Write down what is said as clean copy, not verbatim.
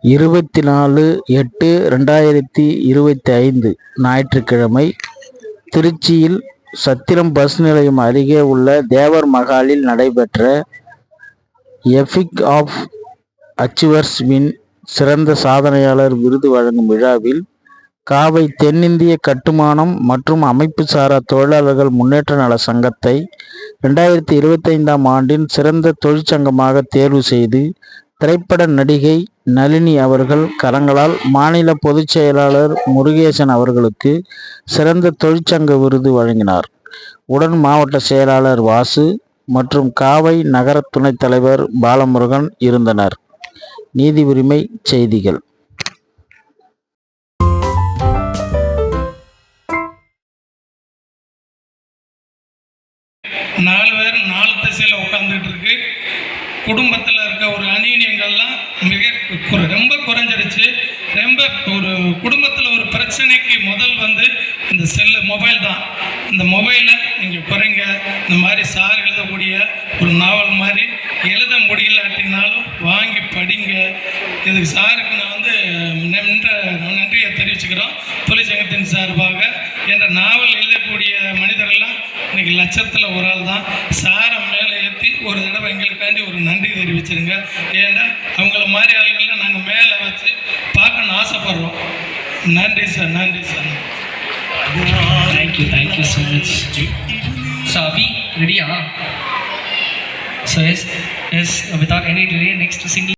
24/8/2025 ஞாயிற்றுக்கிழமை திருச்சியில் சத்திரம் பஸ் நிலையம் அருகே உள்ள தேவர் மகாலில் நடைபெற்ற எபிக் ஆஃப் அச்சீவர்ஸ் வின் சிறந்த சாதனையாளர் விருது வழங்கும் விழாவில் காவை தென்னிந்திய கட்டுமானம் மற்றும் அமைப்புசாரா தொழிலாளர்கள் முன்னேற்ற நல சங்கத்தை 2025ஆம் ஆண்டின் சிறந்த தொழிற்சங்கமாக தேர்வு செய்து திரைப்பட நடிகை நளினி அவர்கள் கரங்களால் மாநில பொதுச் செயலாளர் முருகேசன் அவர்களுக்கு சிறந்த தொழிற்சங்க விருது வழங்கினார். உடன் மாவட்ட செயலாளர் வாசு மற்றும் காவை நகர துணைத் தலைவர் பாலமுருகன் இருந்தனர். நீதி உரிமை செய்திகள். நாலு பேர் நாலு திசையில் உட்காந்துட்டு இருக்கு. குடும்பத்தில் இருக்க ஒரு அநீதியங்கள்லாம் ரொம்ப குறைஞ்சிருச்சு. ரொம்ப ஒரு குடும்பத்தில் ஒரு பிரச்சனைக்கு முதல் இந்த மொபைல் தான். இந்த மொபைலை நீங்கள் குறைங்க. இந்த மாதிரி சார் எழுதக்கூடிய ஒரு நாவல் மாதிரி எழுத முடியலாட்டினாலும் வாங்கி படிங்க. இதுக்கு சாருக்கு நான் நன்றியை தெரிவிச்சுக்கிறோம். தொழிற்சங்கத்தின் சார்பாக என்ற நாவல் எழுதக்கூடிய மனிதரெல்லாம் இன்னைக்கு லட்சத்தில் ஒரு ஆள் தான். சாரை மேலே ஏற்றி ஒரு தடவை எங்களுக்காண்டி ஒரு நன்றி தெரிவிச்சிருங்க. ஏன்னா அவங்கள மாதிரி ஆளுகள்லாம் நாங்கள் மேலே வச்சு பார்க்கணும்னு ஆசைப்படுறோம். நன்றி சார், நன்றி sir. Thank you so much. So Abhi, ready? So yes, without any delay, next single.